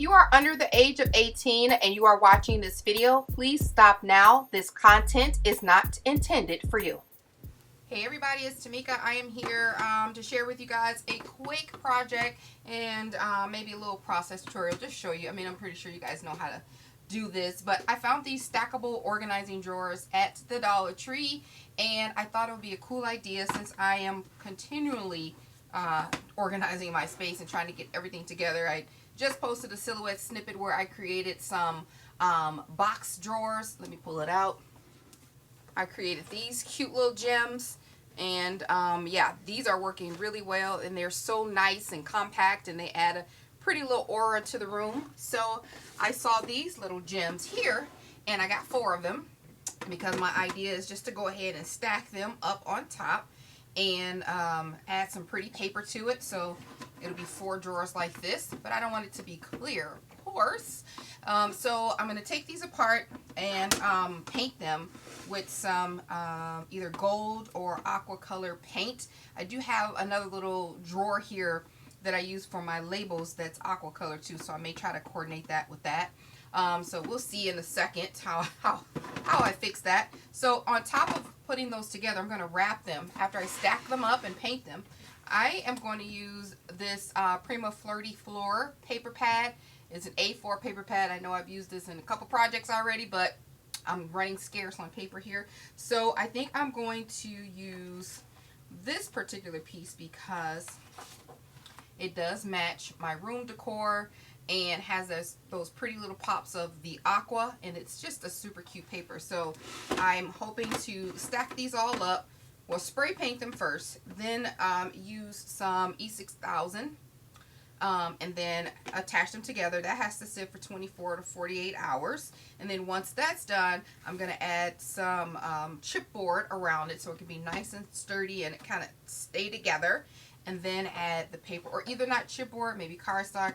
If you are under the age of 18 and you are watching this video, please stop now. This content is not intended for you. Hey everybody, it's Tamika. I am here to share with you guys a quick project and maybe a little process tutorial. Just show you. I mean, I'm pretty sure you guys know how to do this, but I found these stackable organizing drawers at the Dollar Tree, and I thought it would be a cool idea since I am continually organizing my space and trying to get everything together. I just posted a silhouette snippet where I created some box drawers. Let me pull it out. I created these cute little gems, and yeah, these are working really well, and they're so nice and compact, and they add a pretty little aura to the room. So I saw these little gems here, and I got 4 of them because my idea is just to go ahead and stack them up on top and add some pretty paper to it. So it'll be 4 drawers like this, but I don't want it to be clear, of course. So I'm going to take these apart and paint them with some either gold or aqua color paint. I do have another little drawer here that I use for my labels that's aqua color too, so I may try to coordinate that with that. So we'll see in a second how I fix that. So on top of putting those together, I'm going to wrap them. After I stack them up and paint them, I am going to use this PRIMA FLIRTY FLEUR paper pad. It's an A4 paper pad. I know I've used this in a couple projects already, but I'm running scarce on paper here. So I think I'm going to use this particular piece because it does match my room decor and has those pretty little pops of the aqua, and it's just a super cute paper. So I'm hoping to stack these all up. We'll spray paint them first, then use some E6000 and then attach them together. That has to sit for 24 to 48 hours. And then once that's done, I'm going to add some chipboard around it so it can be nice and sturdy and it kind of stay together. And then add the paper, or either not chipboard, maybe cardstock,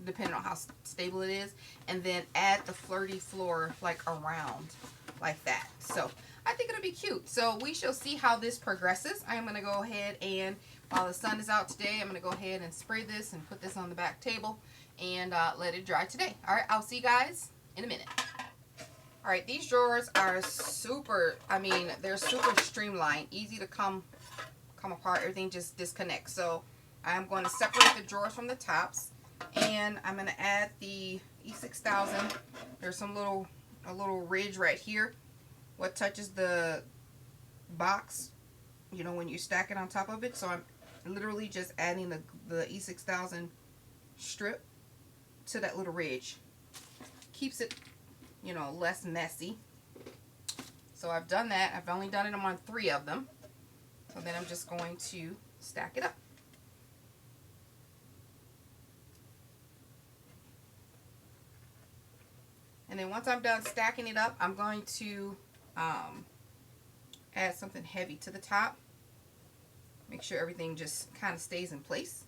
depending on how stable it is. And then add the FLIRTY FLEUR like around like that. So I think it'll be cute. So we shall see how this progresses. I'm going to go ahead and, while the sun is out today, I'm going to go ahead and spray this and put this on the back table and let it dry today. Alright, I'll see you guys in a minute. Alright, these drawers are super, I mean, they're super streamlined, easy to come apart. Everything just disconnects. So I'm going to separate the drawers from the tops, and I'm going to add the E6000. There's a little ridge right here. What touches the box, you know, when you stack it on top of it. So I'm literally just adding the E6000 strip to that little ridge. Keeps it, you know, less messy. So I've done that. I've only done it on 3 of them. So then I'm just going to stack it up. And then once I'm done stacking it up, I'm going to add something heavy to the top. Make sure everything just kind of stays in place.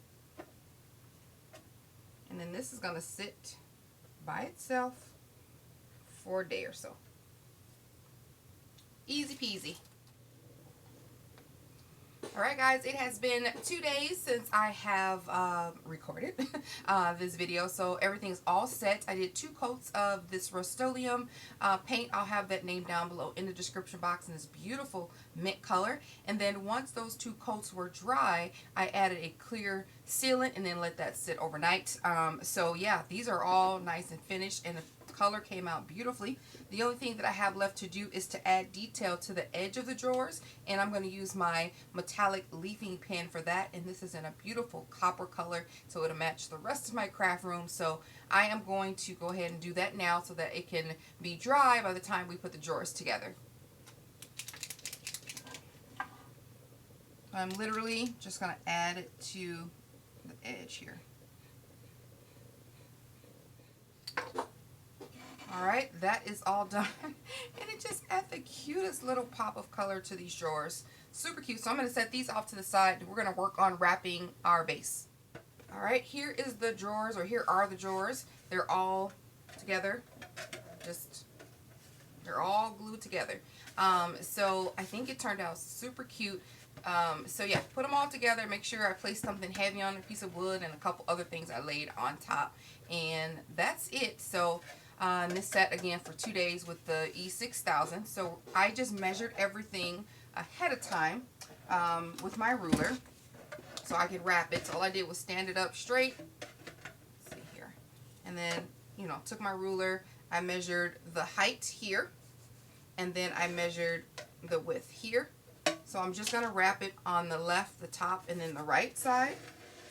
And then this is going to sit by itself for a day or so. Easy peasy. Alright guys, it has been 2 days since I have recorded this video, so everything's all set. I did 2 coats of this Rust-Oleum paint. I'll have that name down below in the description box in this beautiful mint color. And then once those 2 coats were dry, I added a clear sealant and then let that sit overnight. So yeah, these are all nice and finished, and the color came out beautifully. The only thing that I have left to do is to add detail to the edge of the drawers, and I'm going to use my metallic leafing pen for that, and this is in a beautiful copper color, so it'll match the rest of my craft room. So I am going to go ahead and do that now so that it can be dry by the time we put the drawers together. I'm literally just going to add it to the edge here. Alright, that is all done. And it just adds the cutest little pop of color to these drawers. Super cute. So I'm going to set these off to the side, and we're going to work on wrapping our base. Alright, here is the drawers, or here are the drawers. They're all together. They're all glued together. So I think it turned out super cute. So yeah, put them all together. Make sure I place something heavy on a piece of wood and a couple other things I laid on top. And that's it. So this set again for 2 days with the E6000. So I just measured everything ahead of time with my ruler so I could wrap it. So all I did was stand it up straight. Let's see here. And then, you know, took my ruler. I measured the height here. And then I measured the width here. So I'm just going to wrap it on the left, the top, and then the right side.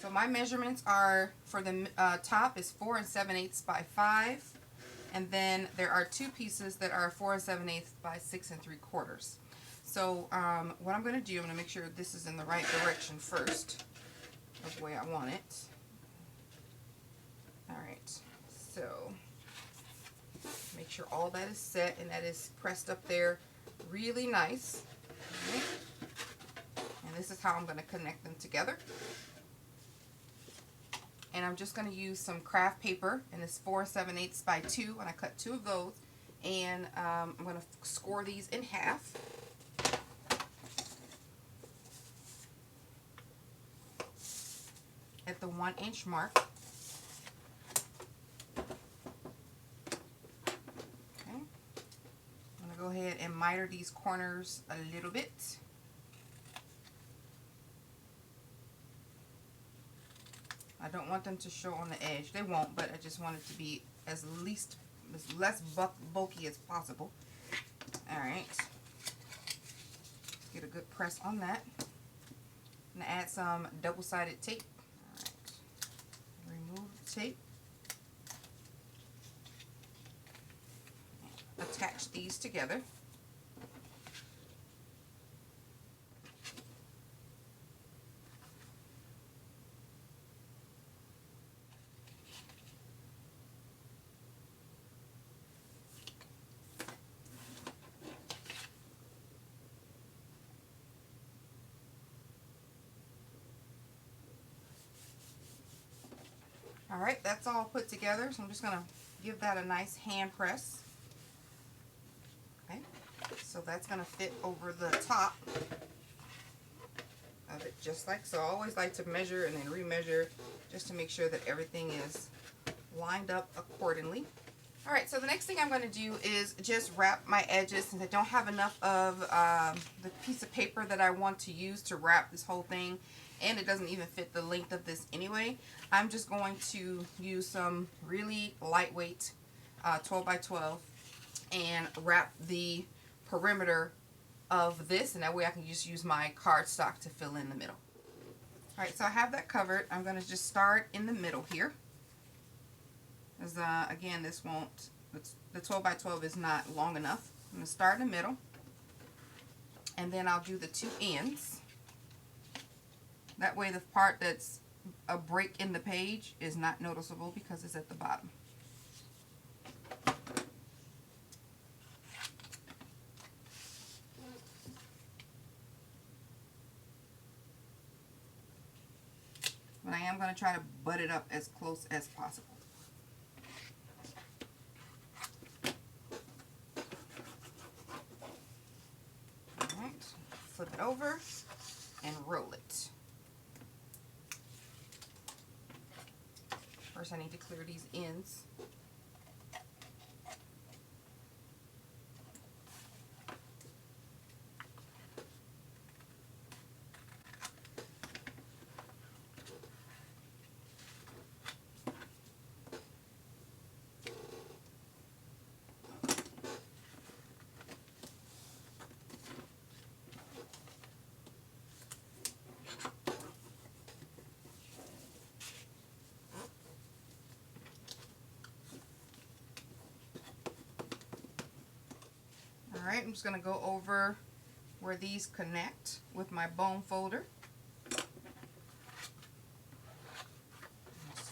So my measurements are, for the top is 4 7/8 by 5. And then there are two pieces that are 4 7/8 by 6 3/4. So what I'm going to do, I'm going to make sure this is in the right direction first, of the way I want it. Alright, so make sure all that is set and that is pressed up there really nice. Okay. And this is how I'm going to connect them together. And I'm just going to use some craft paper, and it's 4 7/8 by 2, and I cut 2 of those. And I'm going to score these in half. At the 1-inch mark. Okay. I'm going to go ahead and miter these corners a little bit. I don't want them to show on the edge. They won't, but I just want it to be as less bulky as possible. Alright. Get a good press on that. I'm going to add some double-sided tape. Alright. Remove the tape. Attach these together. Alright, that's all put together, so I'm just going to give that a nice hand press. Okay, so that's going to fit over the top of it just like so. I always like to measure and then remeasure just to make sure that everything is lined up accordingly. Alright, so the next thing I'm going to do is just wrap my edges, since I don't have enough of the piece of paper that I want to use to wrap this whole thing, and it doesn't even fit the length of this anyway. I'm just going to use some really lightweight 12 by 12 and wrap the perimeter of this, and that way I can just use my cardstock to fill in the middle. Alright, so I have that covered. I'm going to just start in the middle here. Because again, this won't, the 12 by 12 is not long enough. I'm going to start in the middle, and then I'll do the 2 ends. That way the part that's a break in the page is not noticeable because it's at the bottom. But I am going to try to butt it up as close as possible. Alright, flip it over and roll it. First I need to clear these ends. Alright, I'm just going to go over where these connect with my bone folder. And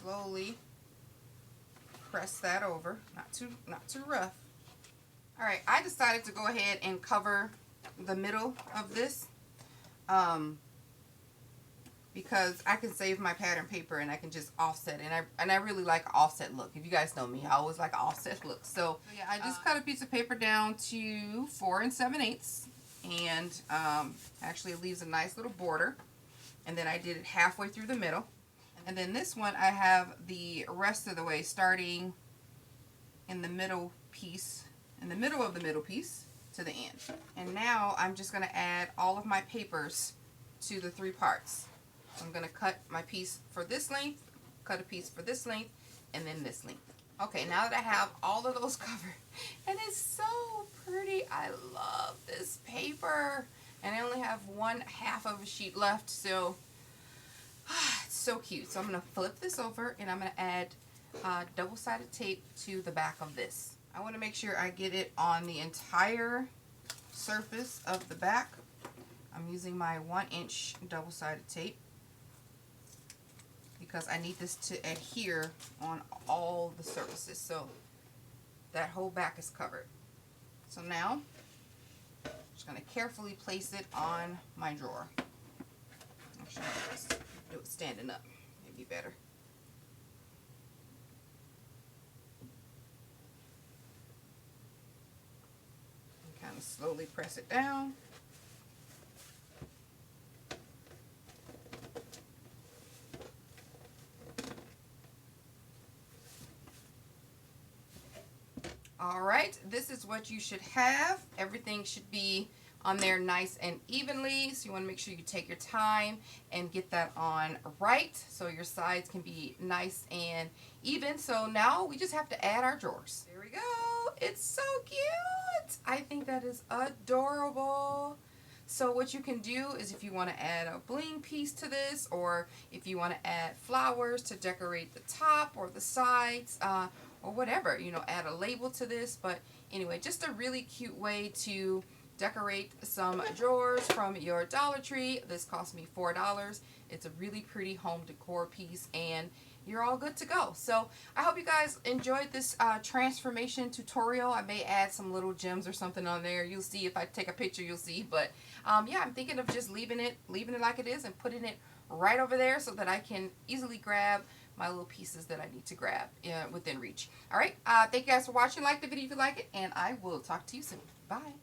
slowly press that over, not too rough. Alright, I decided to go ahead and cover the middle of this because I can save my pattern paper and I can just offset, and I really like an offset look. If you guys know me, I always like an offset look. So yeah, I just cut a piece of paper down to 4 7/8. and actually it leaves a nice little border. And then I did it halfway through the middle. And then this one I have the rest of the way, starting in the middle piece, in the middle of the middle piece to the end. And now I'm just going to add all of my papers to the 3 parts. So I'm going to cut my piece for this length, cut a piece for this length, and then this length. Okay, now that I have all of those covered, and it's so pretty. I love this paper. And I only have 1/2 of a sheet left, so it's so cute. So I'm going to flip this over, and I'm going to add double-sided tape to the back of this. I want to make sure I get it on the entire surface of the back. I'm using my 1-inch double-sided tape because I need this to adhere on all the surfaces, so that whole back is covered. So now I'm just going to carefully place it on my drawer. Actually, let's do it standing up, maybe better. And kind of slowly press it down. Alright, this is what you should have. Everything should be on there nice and evenly, so you want to make sure you take your time and get that on right so your sides can be nice and even. So now we just have to add our drawers. There we go. It's so cute. I think that is adorable. So what you can do is, if you want to add a bling piece to this, or if you want to add flowers to decorate the top or the sides, or whatever, you know, add a label to this. But anyway, just a really cute way to decorate some drawers from your Dollar Tree. This cost me $4. It's a really pretty home decor piece, and you're all good to go. So I hope you guys enjoyed this transformation tutorial. I may add some little gems or something on there. You'll see if I take a picture, you'll see. But yeah, I'm thinking of just leaving it like it is and putting it right over there so that I can easily grab my little pieces that I need to grab within reach. All right, thank you guys for watching. Like the video if you like it, and I will talk to you soon. Bye.